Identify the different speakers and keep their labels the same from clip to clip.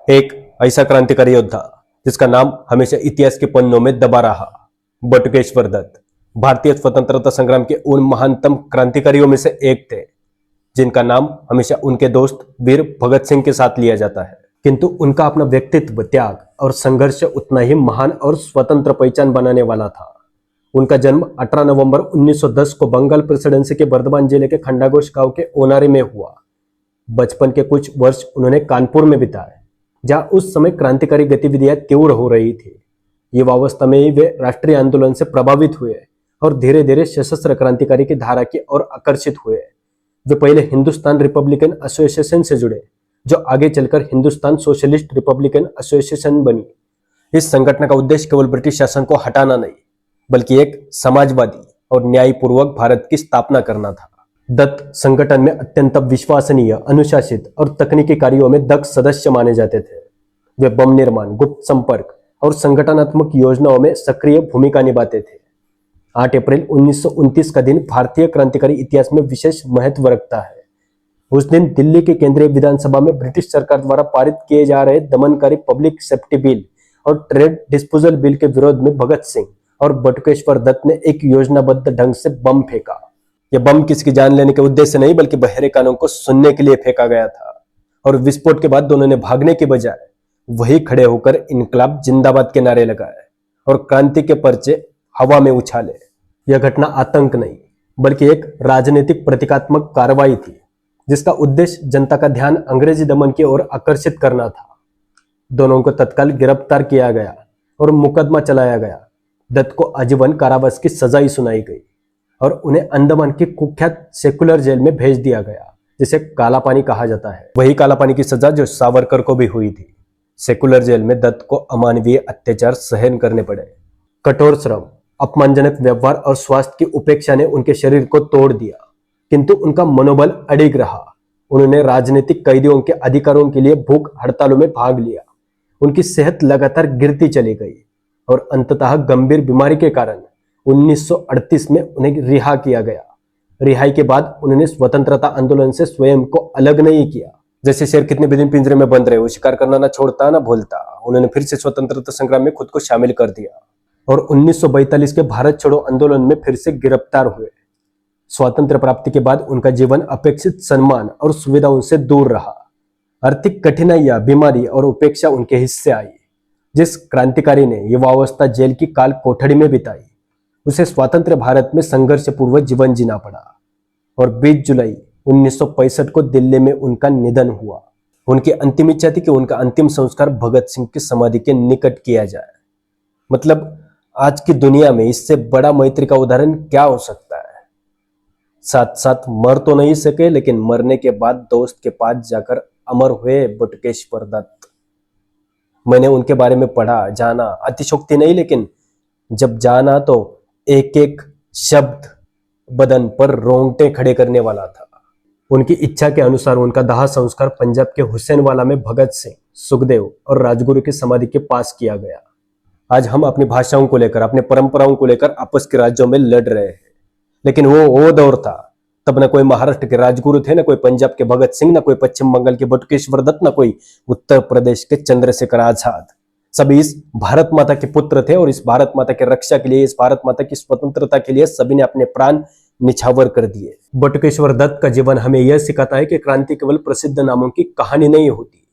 Speaker 1: एक ऐसा क्रांतिकारी योद्धा जिसका नाम हमेशा इतिहास के पन्नों में दबा रहा, बटुकेश्वर दत्त भारतीय स्वतंत्रता संग्राम के उन महानतम क्रांतिकारियों में से एक थे जिनका नाम हमेशा उनके दोस्त वीर भगत सिंह के साथ लिया जाता है। किंतु उनका अपना व्यक्तित्व, त्याग और संघर्ष उतना ही महान और स्वतंत्र पहचान बनाने वाला था। उनका जन्म 18 नवंबर 1910 को बंगाल प्रेसिडेंसी के बर्धमान जिले के खंडागोश गांव के ओनारी में हुआ। बचपन के कुछ वर्ष उन्होंने कानपुर में बिताए, जहां उस समय क्रांतिकारी गतिविधियां तीव्र हो रही थी। युवावस्था में ही वे राष्ट्रीय आंदोलन से प्रभावित हुए और धीरे धीरे सशस्त्र क्रांतिकारी की धारा की ओर आकर्षित हुए। वे पहले हिंदुस्तान रिपब्लिकन एसोसिएशन से जुड़े, जो आगे चलकर हिंदुस्तान सोशलिस्ट रिपब्लिकन एसोसिएशन बनी। इस संगठन का उद्देश्य केवल ब्रिटिश शासन को हटाना नहीं, बल्कि एक समाजवादी और न्यायपूर्वक भारत की स्थापना करना था। दत्त संगठन में अत्यंत विश्वसनीय, अनुशासित और तकनीकी कार्यों में दक्ष सदस्य माने जाते थे। वे बम निर्माण, गुप्त संपर्क और संगठनात्मक योजनाओं में सक्रिय भूमिका निभाते थे। 8 अप्रैल 1929 का दिन भारतीय क्रांतिकारी इतिहास में विशेष महत्व रखता है। उस दिन दिल्ली के केंद्रीय विधानसभा में ब्रिटिश सरकार द्वारा पारित किए जा रहे दमनकारी पब्लिक सेफ्टी बिल और ट्रेड डिस्पोजल बिल के विरोध में भगत सिंह और बटुकेश्वर दत्त ने एक योजनाबद्ध ढंग से बम फेंका। यह बम किसी की जान लेने के उद्देश्य से नहीं, बल्कि बहरे कानों को सुनने के लिए फेंका गया था। और विस्फोट के बाद दोनों ने भागने के बजाय वही खड़े होकर इनकलाब जिंदाबाद के नारे लगाए और क्रांति के पर्चे हवा में उछाले। यह घटना आतंक नहीं, बल्कि एक राजनीतिक प्रतीकात्मक कार्रवाई थी, जिसका उद्देश्य जनता का ध्यान अंग्रेजी दमन की ओर आकर्षित करना था। दोनों को तत्काल गिरफ्तार किया गया और मुकदमा चलाया गया। दत्त को आजीवन कारावास की सजाई सुनाई गई और उन्हें अंडमान की कुख्यात सेकुलर जेल में भेज दिया गया, जिसे काला पानी कहा जाता है। वही काला पानी की सजा जो सावरकर को भी हुई थी। सेकुलर जेल में दत्त को अमानवीय अत्याचार सहन करने पड़े। कठोर श्रम, अपमानजनक व्यवहार और स्वास्थ्य की उपेक्षा ने उनके शरीर को तोड़ दिया, किंतु उनका मनोबल अडिग रहा। उन्होंने राजनीतिक कैदियों के अधिकारों के लिए भूख हड़तालों में भाग लिया। उनकी सेहत लगातार गिरती चली गई और अंततः गंभीर बीमारी के कारण 1938 में उन्हें रिहा किया गया। रिहाई के बाद उन्होंने स्वतंत्रता आंदोलन से स्वयं को अलग नहीं किया। जैसे शेर कितने भी दिन पिंजरे में बंद रहे, वो शिकार करना ना छोड़ता ना भूलता। उन्होंने फिर से स्वतंत्रता संग्राम में खुद को शामिल कर दिया और 1942 के भारत छोड़ो आंदोलन में फिर से गिरफ्तार हुए। स्वातंत्र प्राप्ति के बाद उनका जीवन अपेक्षित सम्मान और सुविधाओं से दूर रहा। आर्थिक कठिनाइयां, बीमारी और उपेक्षा उनके हिस्से आई। जिस क्रांतिकारी ने युवावस्था जेल की काल कोठड़ी में बिताई, उसे स्वतंत्र भारत में संघर्षपूर्वक जीवन जीना पड़ा और 20 जुलाई 1965 को दिल्ली में उनका निधन हुआ। उनकी अंतिम इच्छा थी कि उनका अंतिम संस्कार भगत सिंह की समाधि के निकट किया जाए। मतलब आज की दुनिया में इससे बड़ा मैत्री का उदाहरण क्या हो सकता है। साथ साथ मर तो नहीं सके, लेकिन मरने के बाद दोस्त के पास जाकर अमर हुए बटुकेश्वर दत्त। मैंने उनके बारे में पढ़ा, जाना, अतिशोक्ति नहीं, लेकिन जब जाना तो एक एक शब्द बदन पर रोंगटे खड़े करने वाला था। उनकी इच्छा के अनुसार उनका दाह संस्कार पंजाब के हुसैनवाला में भगत सिंह, सुखदेव और राजगुरु की समाधि के पास किया गया। आज हम अपनी भाषाओं को लेकर, अपने परंपराओं को लेकर आपस के राज्यों में लड़ रहे हैं, लेकिन वो दौर था। तब न कोई महाराष्ट्र के राजगुरु थे, न कोई पंजाब के भगत सिंह, न कोई पश्चिम बंगाल के बटुकेश्वर दत्त, न कोई उत्तर प्रदेश के चंद्रशेखर आजाद। सभी इस भारत माता के पुत्र थे और इस भारत माता की रक्षा के लिए, इस भारत माता की स्वतंत्रता के लिए सभी ने अपने प्राण निछावर कर दिए। बटुकेश्वर दत्त का जीवन हमें यह सिखाता है कि क्रांति केवल प्रसिद्ध नामों की कहानी नहीं होती।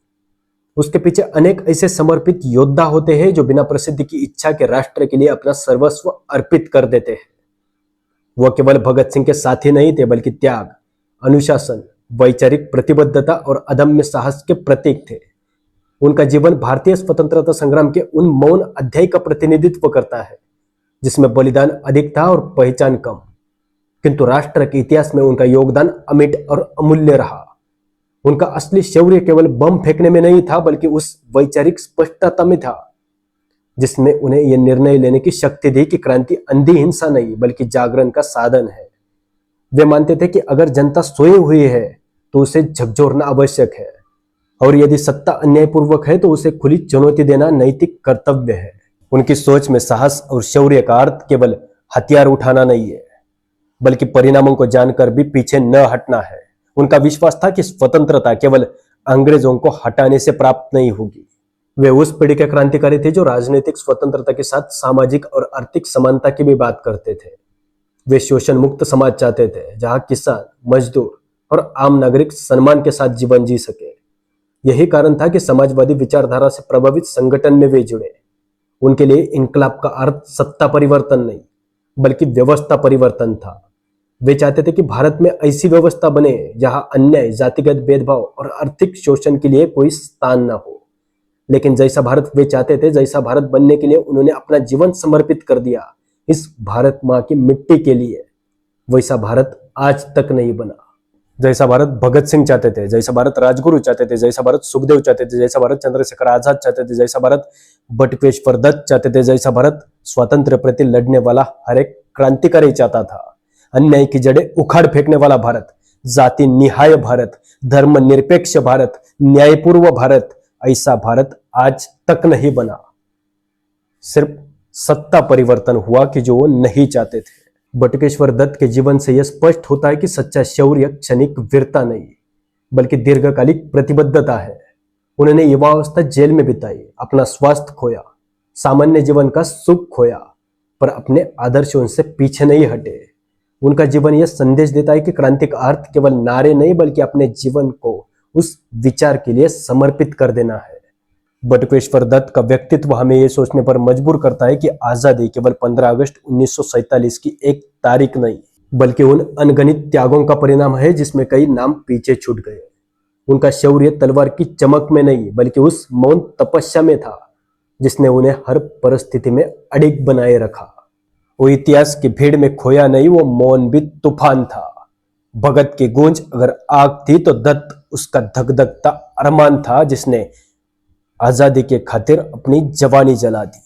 Speaker 1: उसके पीछे अनेक ऐसे समर्पित योद्धा होते हैं जो बिना प्रसिद्धि की इच्छा के राष्ट्र के लिए अपना सर्वस्व अर्पित कर देते हैं। वो केवल भगत सिंह के साथी नहीं थे, बल्कि त्याग, अनुशासन, वैचारिक प्रतिबद्धता और अदम्य साहस के प्रतीक थे। उनका जीवन भारतीय स्वतंत्रता संग्राम के उन मौन अध्याय का प्रतिनिधित्व करता है जिसमें बलिदान अधिक था और पहचान कम, किंतु राष्ट्र के इतिहास में उनका योगदान अमिट और अमूल्य रहा। उनका असली शौर्य केवल बम फेंकने में नहीं था, बल्कि उस वैचारिक स्पष्टता में था जिसने उन्हें यह निर्णय लेने की शक्ति दी कि क्रांति अंधी हिंसा नहीं, बल्कि जागरण का साधन है। वे मानते थे कि अगर जनता सोई हुई है तो उसे झकझोरना आवश्यक है, और यदि सत्ता अन्यायपूर्वक है तो उसे खुली चुनौती देना नैतिक कर्तव्य है। उनकी सोच में साहस और शौर्य का अर्थ केवल हथियार उठाना नहीं है, बल्कि परिणामों को जानकर भी पीछे न हटना है। उनका विश्वास था कि स्वतंत्रता केवल अंग्रेजों को हटाने से प्राप्त नहीं होगी। वे उस पीढ़ी के क्रांतिकारी थे जो राजनीतिक स्वतंत्रता के साथ सामाजिक और आर्थिक समानता की भी बात करते थे। वे शोषण मुक्त समाज चाहते थे जहां किसान, मजदूर और आम नागरिक सम्मान के साथ जीवन जी सके। यही कारण था कि समाजवादी विचारधारा से प्रभावित संगठन में वे जुड़े। उनके लिए इनकलाब का अर्थ सत्ता परिवर्तन नहीं बल्कि व्यवस्था परिवर्तन था। वे चाहते थे कि भारत में ऐसी व्यवस्था बने जहां अन्याय, जातिगत भेदभाव और आर्थिक शोषण के लिए कोई स्थान न हो। लेकिन जैसा भारत वे चाहते थे, जैसा भारत बनने के लिए उन्होंने अपना जीवन समर्पित कर दिया इस भारत माँ की मिट्टी के लिए, वैसा भारत आज तक नहीं बना। जैसा भारत भगत सिंह चाहते थे, जैसा भारत राजगुरु चाहते थे, जैसा भारत सुखदेव चाहते थे, जैसा भारत चंद्रशेखर आजाद चाहते थे, जैसा भारत बटुकेश्वर दत्त चाहते थे, जैसा भारत स्वातंत्र्य प्रति लड़ने वाला हर एक क्रांतिकारी चाहता था, अन्याय की जड़ें उखाड़ फेंकने वाला भारत, जाति निहाय भारत, धर्म निरपेक्ष भारत, न्यायपूर्व भारत, ऐसा भारत आज तक नहीं बना। सिर्फ सत्ता परिवर्तन हुआ कि जो वो नहीं चाहते थे। बटुकेश्वर दत्त के जीवन से यह स्पष्ट होता है कि सच्चा शौर्य क्षणिक वीरता नहीं बल्कि दीर्घकालिक प्रतिबद्धता है। उन्होंने युवावस्था जेल में बिताई, अपना स्वास्थ्य खोया, सामान्य जीवन का सुख खोया, पर अपने आदर्शों से पीछे नहीं हटे। उनका जीवन यह संदेश देता है कि क्रांति का अर्थ केवल नारे नहीं बल्कि अपने जीवन को उस विचार के लिए समर्पित कर देना है। बटुकेश्वर दत्त का व्यक्तित्व हमें यह सोचने पर मजबूर करता है कि आजादी केवल 15 अगस्त 1947 की एक तारीख नहीं बल्कि उन अनगणित त्यागों का परिणाम है जिसमें कई नाम पीछे छूट गए। उनका शौर्य तलवार की चमक में नहीं बल्कि उस मौन तपस्या में था जिसने उन्हें हर परिस्थिति में अडिग बनाए रखा। वो इतिहास की भीड़ में खोया नहीं, वो मौन भी तूफान था। भगत की गूंज अगर आग थी तो दत्त उसका धगधगता अरमान था जिसने आजादी के खातिर अपनी जवानी जला दी।